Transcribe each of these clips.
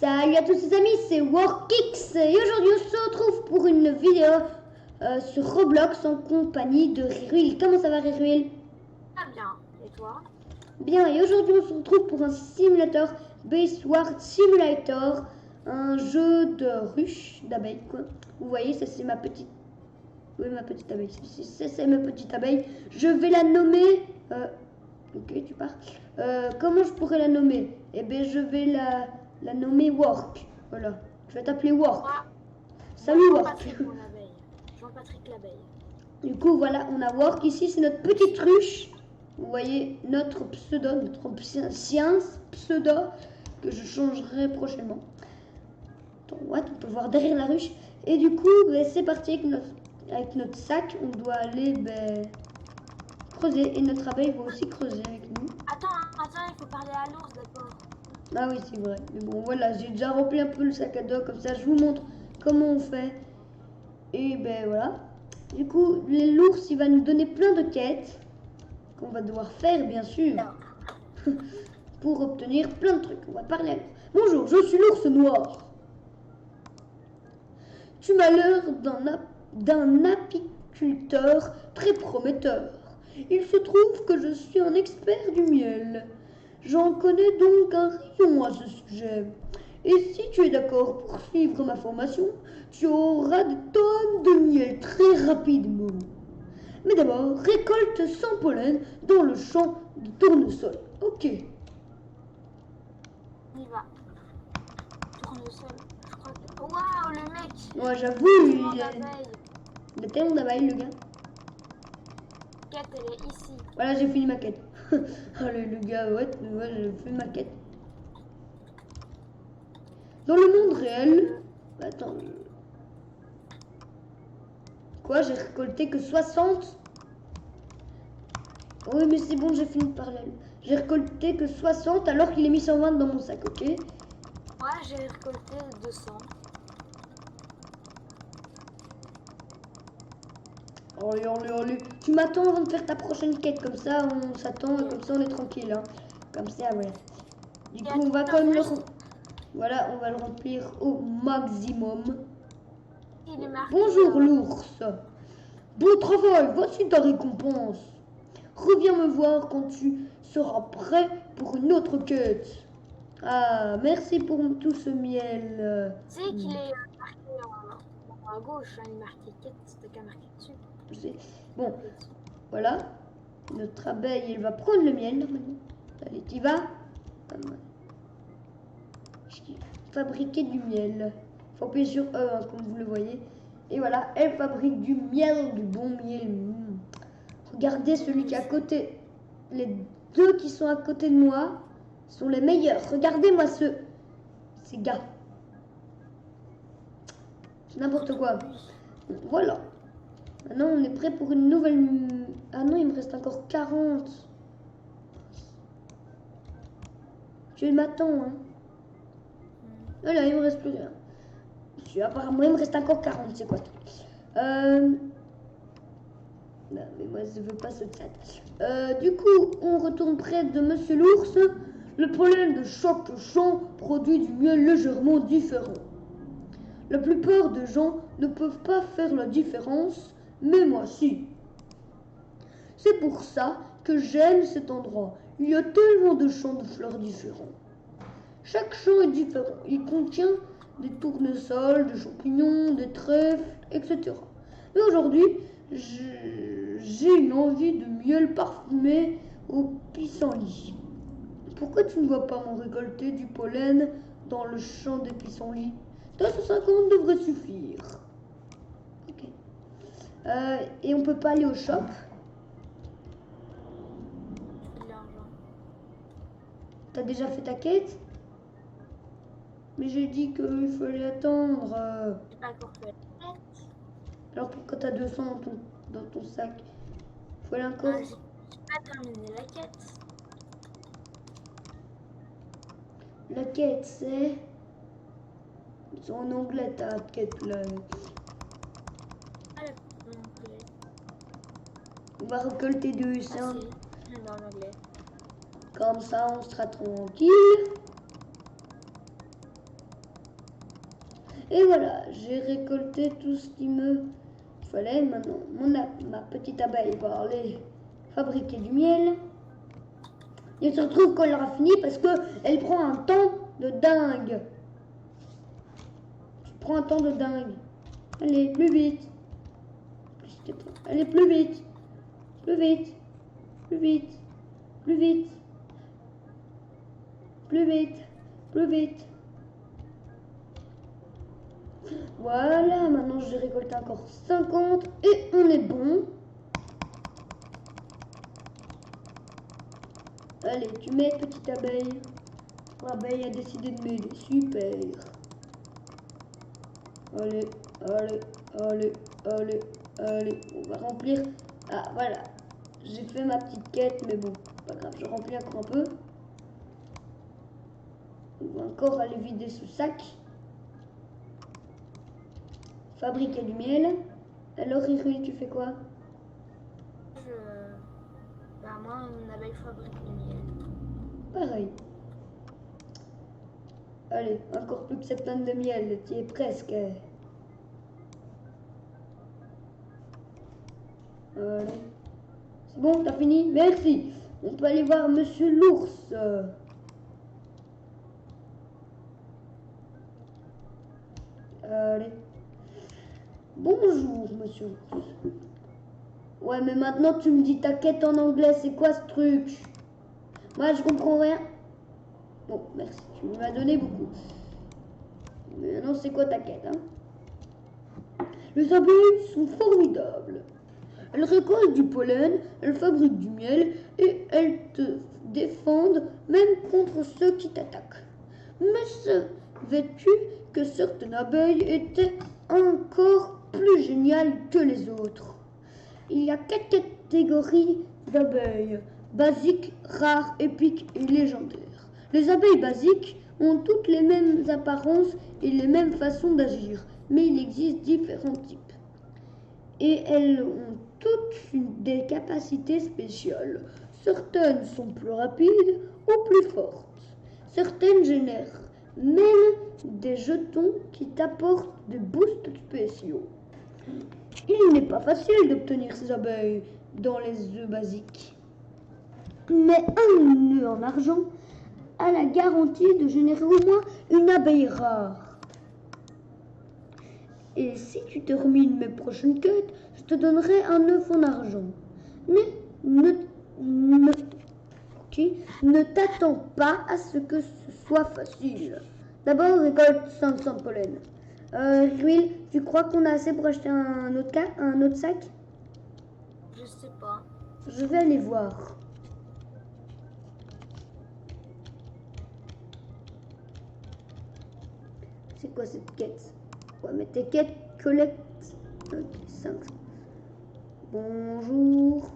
Salut à tous les amis, c'est WarkX et aujourd'hui on se retrouve pour une vidéo sur Roblox en compagnie de Riruil. Comment ça va Riruil? Ah bien, et toi? Bien, et aujourd'hui on se retrouve pour un simulateur Base Ward Simulator, un jeu de ruche d'abeilles quoi. Vous voyez, ça c'est ma petite... Oui, ma petite abeille, c'est ma petite abeille. Je vais la nommer... Ok, tu pars. Comment je pourrais la nommer? Eh bien, je vais la nommer Work. Voilà. Je vais t'appeler Work. Moi, Salut Work. Jean-Patrick mon abeille. Jean-Patrick l'abeille. Du coup, voilà, on a Work ici. C'est notre petite ruche. Vous voyez notre pseudo, notre science pseudo que je changerai prochainement. Attends, what? On peut voir derrière la ruche. Et du coup, c'est parti avec notre sac. On doit aller creuser. Et notre abeille va aussi creuser avec nous. Attends, il faut parler à l'ours d'abord. Ah oui, c'est vrai. Mais bon, voilà, j'ai déjà rempli un peu le sac à dos. Comme ça, je vous montre comment on fait. Et ben voilà. Du coup, l'ours, il va nous donner plein de quêtes qu'on va devoir faire, bien sûr, pour obtenir plein de trucs. On va parler à l'ours. Bonjour, je suis l'ours noir. Tu m'as l'air d'un apiculteur très prometteur. Il se trouve que je suis un expert du miel. J'en connais donc un rayon à ce sujet. Et si tu es d'accord pour suivre ma formation, tu auras des tonnes de miel très rapidement. Mais d'abord, récolte 100 pollen dans le champ de tournesol. Ok. On y va. Tournesol. Je crois que... Waouh, le mec! Moi, j'avoue, il a tellement d'abeilles, le gars. Quête, elle est ici. Voilà, j'ai fini ma quête. Oh, le gars, ouais, j'ai fait ma quête. Dans le monde réel... Attends. Quoi, j'ai récolté que 60? Oui, mais c'est bon, j'ai fini de parler. J'ai récolté que 60 alors qu'il est mis 120 dans mon sac, ok? Moi, j'ai récolté 200. Allez. Tu m'attends avant de faire ta prochaine quête, comme ça on s'attend, et comme ça on est tranquille. Hein. Comme ça, voilà. Du coup, on va quand même le... Voilà, on va le remplir au maximum. Il est marqué. Bonjour l'ours. Bon travail, voici ta récompense. Reviens me voir quand tu seras prêt pour une autre quête. Ah, merci pour tout ce miel. Tu sais qu'il est marqué à gauche, hein, il est marqué quête, c'était qu'à marquer dessus. Je sais. Bon, voilà. Notre abeille, elle va prendre le miel normalement. Allez, tu vas. Fabriquer du miel. Faut appuyer sur E, hein, comme vous le voyez. Et voilà, elle fabrique du miel, du bon miel. Regardez celui qui est à côté. Les deux qui sont à côté de moi sont les meilleurs. Regardez-moi ces gars. C'est n'importe quoi. Voilà. Maintenant, on est prêt pour une nouvelle... Ah non, il me reste encore 40. Tu m'attends, hein. Voilà, il me reste plus rien. Apparemment, il me reste encore 40. C'est quoi non, mais moi, je veux pas ce chat. Du coup, on retourne près de Monsieur l'ours. Le pollen de chaque champ produit du miel légèrement différent. La plupart des gens ne peuvent pas faire la différence, mais moi si. C'est pour ça que j'aime cet endroit. Il y a tellement de champs de fleurs différents. Chaque champ est différent. Il contient des tournesols, des champignons, des trèfles, etc. Mais aujourd'hui, j'ai une envie de miel parfumé au pissenlit. Pourquoi tu ne vas pas m'en récolter du pollen dans le champ des pissenlits? 250 devrait suffire. Ok. Et on peut pas aller au shop. T'as déjà fait ta quête? Mais j'ai dit qu'il fallait attendre. J'ai pas encore fait la quête. Alors pourquoi t'as 200 dans ton sac? Faut aller encore. J'ai pas terminé la quête. La quête, c'est en anglais ta quête là. Ah, en anglais. On va récolter 200. Ah, si, en anglais. Comme ça, on sera tranquille. Et voilà, j'ai récolté tout ce qu'il me fallait. Maintenant, ma petite abeille va aller fabriquer du miel. Il se retrouve quand elle aura fini parce qu'elle prend un temps de dingue. Tu prends un temps de dingue. Allez, plus vite. Allez, plus vite. Plus vite. Plus vite. Plus vite. Plus vite. Plus vite. Voilà, maintenant j'ai récolté encore 50 et on est bon. Allez, tu mets petite abeille. L'abeille a décidé de m'aider. Super. Allez, allez, allez, allez, allez. On va remplir. Ah, voilà. J'ai fait ma petite quête, mais bon, pas grave, je remplis encore un peu. On va encore aller vider ce sac. Fabriquer du miel. Alors, Riri, tu fais quoi? Moi, une abeille fabrique du miel. Pareil. Allez, encore plus que 7 tonnes de miel, tu y es presque. Allez. C'est bon, t'as fini? Merci. On peut aller voir Monsieur l'ours. Allez. Bonjour, Monsieur l'ours. Ouais, mais maintenant tu me dis ta quête en anglais, c'est quoi ce truc? Moi, je comprends rien. Bon, merci, tu m'as donné beaucoup. Mais maintenant, c'est quoi ta quête, hein? Les abeilles sont formidables. Elles récoltent du pollen, elles fabriquent du miel et elles te défendent même contre ceux qui t'attaquent. Mais savais-tu que certaines abeilles étaient encore plus géniales que les autres? Il y a 4 catégories d'abeilles: basiques, rares, épiques et légendaires. Les abeilles basiques ont toutes les mêmes apparences et les mêmes façons d'agir, mais il existe différents types. Et elles ont toutes des capacités spéciales. Certaines sont plus rapides ou plus fortes. Certaines génèrent même des jetons qui t'apportent des boosts spéciaux. Il n'est pas facile d'obtenir ces abeilles dans les œufs basiques. Mais un œuf en argent a la garantie de générer au moins une abeille rare. Et si tu termines mes prochaines quêtes, je te donnerai un œuf en argent. Mais ne t'attends pas à ce que ce soit facile. D'abord, récolte 500 pollen. Will, tu crois qu'on a assez pour acheter un autre sac? Je sais pas. Je vais aller voir. C'est quoi cette quête? Ouais, mais tes quêtes collectent 5. Bonjour.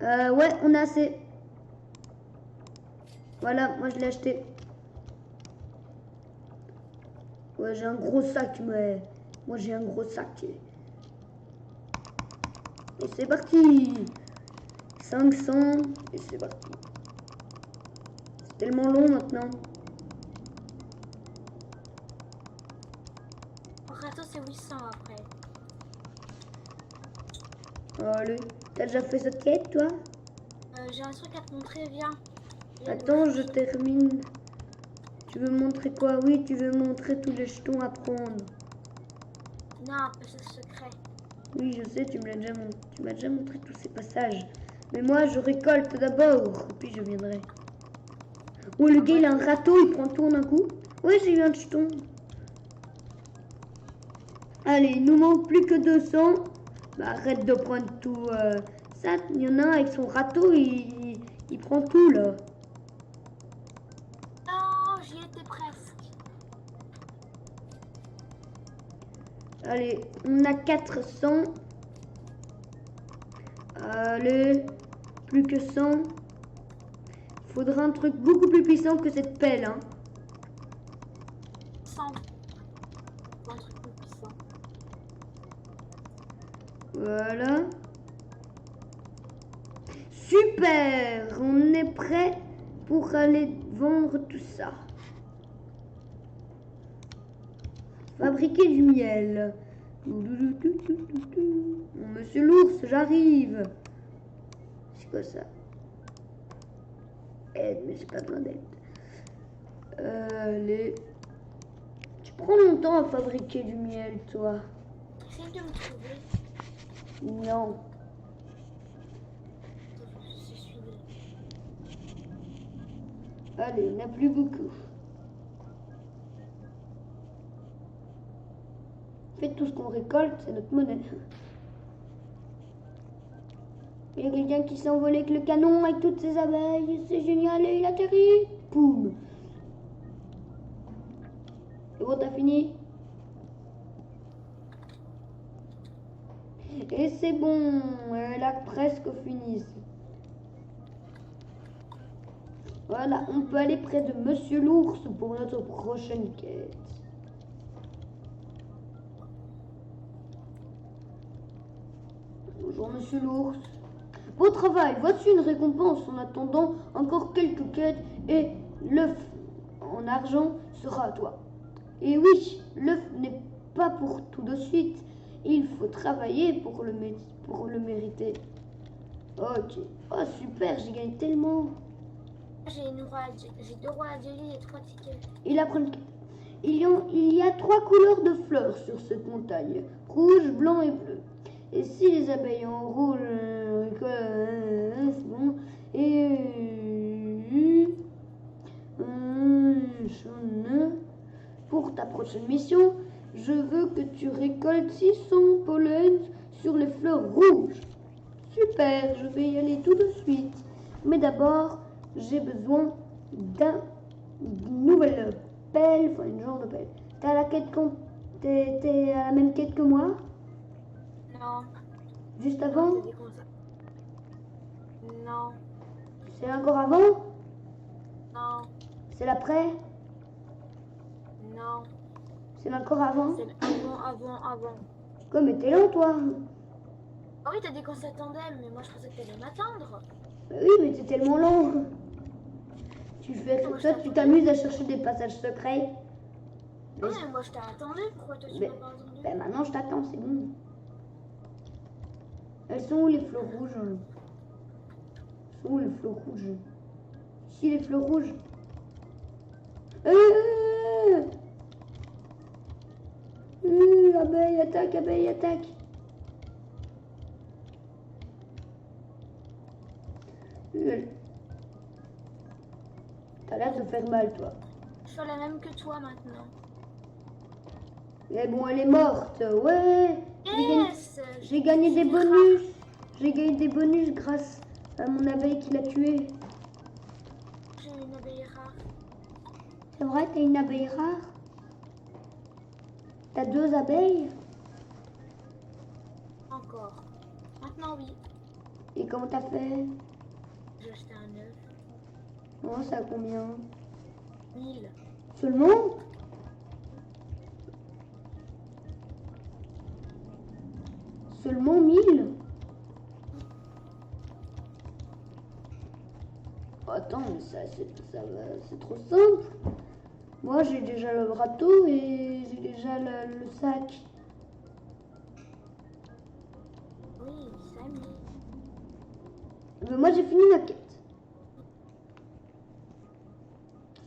Ouais, on a assez. Voilà, moi je l'ai acheté. Ouais, j'ai un gros sac, mais moi j'ai un gros sac. Et c'est parti. 500 et c'est parti. C'est tellement long maintenant. En râteau, c'est 800 après. Allez, t'as déjà fait cette quête, toi? J'ai un truc à te montrer, viens. Attends, je termine. Tu veux montrer quoi? Oui, tu veux montrer tous les jetons à prendre. Non, c'est secret. Oui, je sais, tu m'as déjà montré tous ces passages. Mais moi, je récolte d'abord, et puis je viendrai. Oh, le gars, il a un râteau, il prend tout d'un coup. Ouais, j'ai eu un jeton. Allez, il nous manque plus que 200. Bah, arrête de prendre tout ça. Il y en a un avec son râteau, il prend tout, là. Non, j'y étais presque. Allez, on a 400. Allez, plus que 100. Faudra un truc beaucoup plus puissant que cette pelle, hein. 100. Un truc plus puissant. Voilà. Super! On est prêt pour aller vendre tout ça. Fabriquer du miel. Monsieur l'ours, j'arrive. C'est quoi ça? Aide, mais j'ai pas besoin d'aide. Allez. Tu prends longtemps à fabriquer du miel, toi? Essaye de me trouver. Non. Je suis Allez, il n'y en a plus beaucoup. Faites tout ce qu'on récolte, c'est notre monnaie. Il y a quelqu'un qui s'est envolé avec le canon, avec toutes ses abeilles. C'est génial et il atterrit. Poum. C'est bon, t'as fini? Et c'est bon, elle a presque fini. Voilà, on peut aller près de Monsieur l'ours pour notre prochaine quête. Bonjour Monsieur l'ours. Beau travail, voici une récompense. En attendant encore quelques quêtes et l'œuf en argent sera à toi. Et oui, l'œuf n'est pas pour tout de suite. Il faut travailler pour le mériter. Ok. Oh super, j'ai gagné tellement. J'ai 2 rois adulés et 3 tickets. Il y a 3 couleurs de fleurs sur cette montagne. Rouge, blanc et bleu. Et si les abeilles en rouge, c'est bon. Et pour ta prochaine mission, je veux que tu récoltes 600 pollen sur les fleurs rouges. Super, je vais y aller tout de suite. Mais d'abord, j'ai besoin d'une nouvelle pelle, enfin une genre de pelle. T'es à la même quête que moi? Non. Juste avant? Non. C'est encore avant? Non. C'est l'après? Non. C'est encore avant? C'est avant. Quoi, mais t'es lent, toi? Ah oui, t'as dit qu'on s'attendait, mais moi je pensais que t'allais m'attendre. Bah oui, mais t'es tellement lent. Toi, tu t'amuses à chercher des passages secrets. Oui, mais moi je t'ai attendu. Pourquoi toi tu m'as pas attendu? Ben maintenant je t'attends, c'est bon. Elles sont où les fleurs rouges? Elles sont où les fleurs rouges? Si, les fleurs rouges. Abeille, attaque, abeille, attaque. T'as l'air de faire mal, toi. Je fais la même que toi maintenant. Mais bon, elle est morte. Ouais. Yes! J'ai gagné des bonus. J'ai gagné des bonus grâce à mon abeille qui l'a tuée. J'ai une abeille rare. C'est vrai, t'as une abeille rare? T'as 2 abeilles? Encore. Maintenant oui. Et comment t'as fait? J'ai acheté un œuf. Oh, ça a combien? 1000. Seulement? Seulement 1000? Attends, mais c'est trop simple. Moi, j'ai déjà le râteau et j'ai déjà le sac. Oui, 5000. Mais moi, j'ai fini ma quête.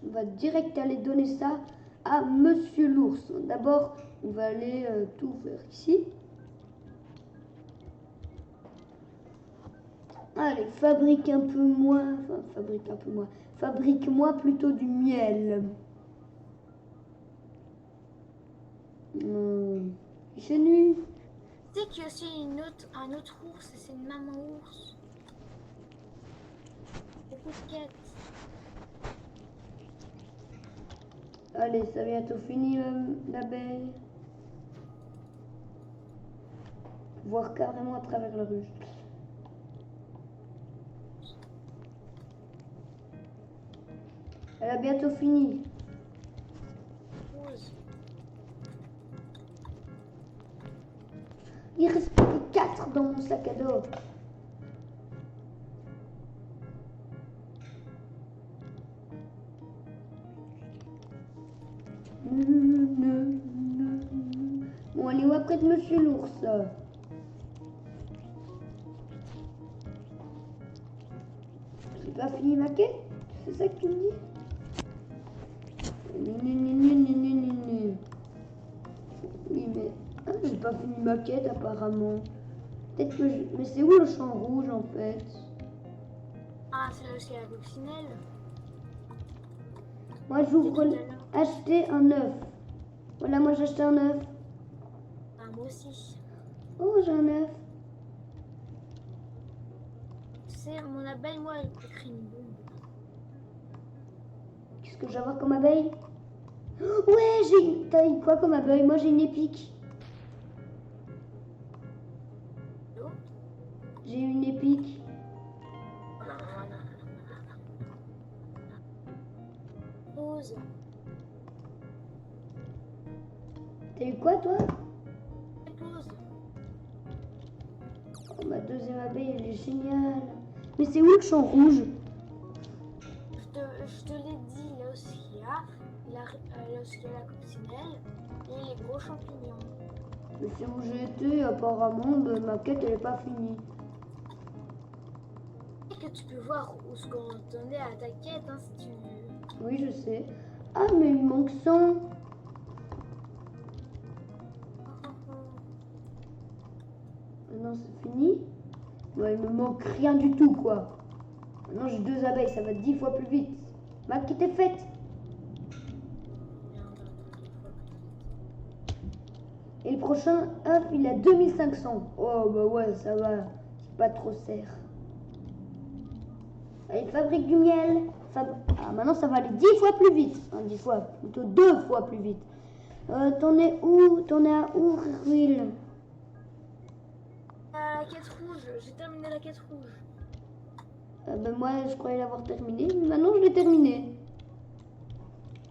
On va direct aller donner ça à Monsieur l'ours. D'abord, on va aller tout faire ici. Allez, fabrique-moi plutôt du miel. Il fait nuit. Tu sais qu'il y a aussi un autre ours, c'est une maman ours. Beaucoup de quêtes. Allez, ça bientôt fini, l'abeille. Voir carrément à travers la ruche. Elle a bientôt fini. Rose. Il reste plus que 4 dans mon sac à dos. aller où après de Monsieur l'ours? J'ai pas fini ma quête? C'est ça que tu me dis? Oui, mais j'ai pas fini ma quête apparemment. Peut-être que je... Mais c'est où le champ rouge en fait? Ah, c'est là aussi la coccinelle. Moi j'ouvre acheter un œuf. Voilà, moi j'ai acheté un œuf. Ah, moi aussi. Oh, j'ai un œuf. Tu sais, mon abeille, moi, elle peut créer une bombe. Qu'est-ce que je vais avoir comme abeille? Ouais, j'ai une... T'as eu quoi comme abeille? Moi j'ai une épique. L'eau. J'ai une épique. Pause. T'as eu quoi toi? Pause. Oh, ma deuxième abeille, elle est géniale. Mais c'est où le champ rouge? Je te l'ai dit, là aussi il y a là aussi il y a la coccinelle et les gros champignons. Mais c'est où j'ai été, apparemment, ma quête elle est pas finie. Et que tu peux voir où ce qu'on entendait à ta quête, hein, si tu veux. Oui, je sais. Ah, mais il manque 100. Maintenant c'est fini. Ouais, il me manque rien du tout, quoi. Maintenant j'ai 2 abeilles, ça va 10 fois plus vite. Ma quête est faite. Et le prochain œuf, il a 2500. Oh, bah ouais, ça va. C'est pas trop serre. Allez, fabrique du miel. Ah, maintenant, ça va aller 10 fois plus vite. Hein, 10 fois, plutôt 2 fois plus vite. T'en es où? T'en es à où, Will? La quête rouge, j'ai terminé la quête rouge. Ben moi, je croyais l'avoir terminé. Mais maintenant, je l'ai terminé.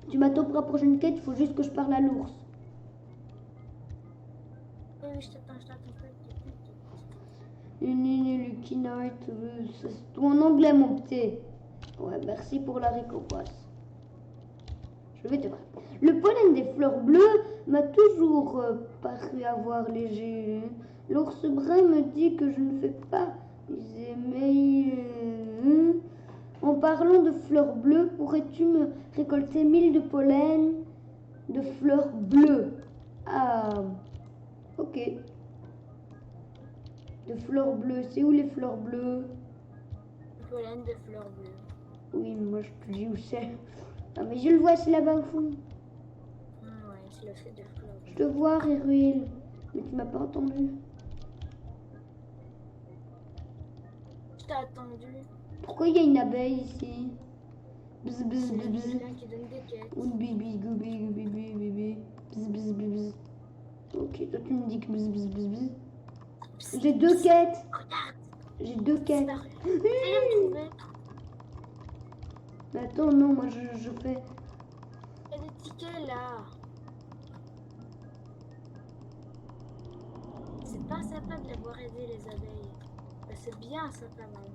Tu m'attends pour la prochaine quête, il faut juste que je parle à l'ours. Oui, je t'attends, je t'attends. Lucky Night, c'est tout en anglais, mon petit. Ouais, merci pour la récompense. Je vais te voir. Le pollen des fleurs bleues m'a toujours paru avoir léger. L'ours brun me dit que je ne fais pas les émeils. En parlant de fleurs bleues, pourrais-tu me récolter 1000 de pollen de fleurs bleues? Ah, ok. De fleurs bleues, c'est où les fleurs bleues? Le pollen de fleurs bleues. Oui, mais moi je te dis où c'est. Ah, mais je le vois, c'est là-bas au fond. Ah ouais, c'est le fait de fleurs bleues. Je te vois, Riruil. Mais tu m'as pas entendu. Je t'ai attendu. Pourquoi il y a une abeille ici? Bzz, bzz, C'est bzz, le bzz. vilain qui donne des quêtes. Ou bibi, goubi, goubi, bibi. Bzz, bzz, bzz, bzz. Ok, toi tu me dis que bzz, bzz, bzz, bzz. J'ai 2 quêtes. Regarde. J'ai 2 quêtes. Disparu. Essaye de me trouver. Mais attends, non, moi je fais. Il y a des tickets là. C'est pas sympa de l'avoir aidé les abeilles. Bah, c'est bien sympa même.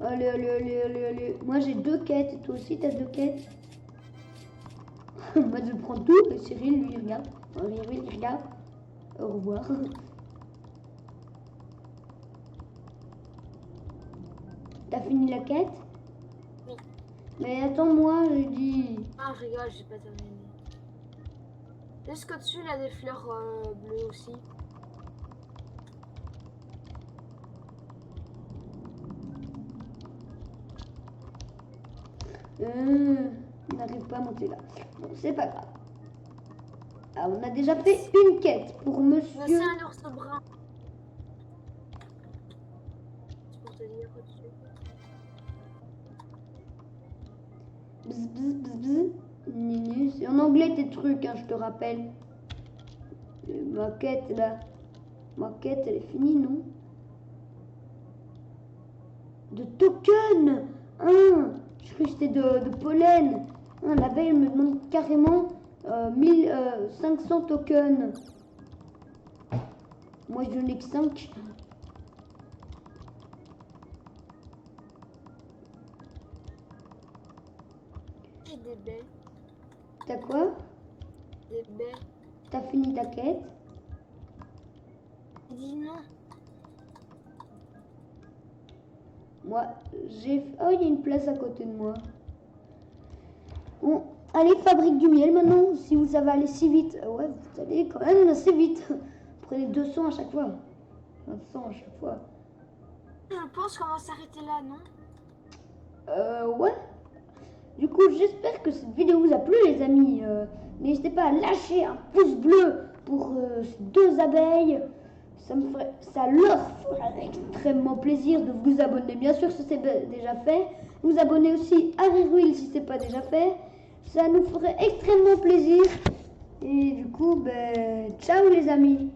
Allez, allez, allez, allez, allez. Moi j'ai 2 quêtes. Et toi aussi t'as 2 quêtes? Moi je prends tout. Et Cyril, lui, il regarde. Cyril, il regarde. Au revoir. T'as fini la quête? Oui. Mais attends-moi, j'ai dit. Ah, je rigole, j'ai pas terminé. Jusqu'au-dessus, il a des fleurs bleues aussi. On n'arrive pas à monter là. Bon, c'est pas grave. Ah, on a déjà fait une quête pour Mais monsieur. c'est un ours brun. C'est pour te dire au-dessus. Bzz, bzz, bzz, bzz. Nini, c'est en anglais tes trucs, hein, je te rappelle. Ma quête là. Ma quête, elle est finie, non? De token! Hein, je crois que c'était de pollen. Hein, la veille, elle me demande carrément 1500 tokens. Moi, je n'ai que 5. J'ai des baies. T'as quoi? Des baies. T'as fini ta quête? Dis non. Moi, j'ai... Oh, il y a une place à côté de moi. Bon, allez, fabrique du miel maintenant, si vous savez aller si vite. Ouais, vous allez quand même assez vite. Prenez 200 à chaque fois. 100 à chaque fois. Je pense qu'on va s'arrêter là, non? Ouais. Du coup, j'espère que cette vidéo vous a plu, les amis. N'hésitez pas à lâcher un pouce bleu pour ces 2 abeilles. Ça leur ferait extrêmement plaisir de vous abonner. Bien sûr, si c'est déjà fait. Vous abonner aussi à Rerewill si c'est pas déjà fait. Ça nous ferait extrêmement plaisir. Et du coup, ben, ciao les amis.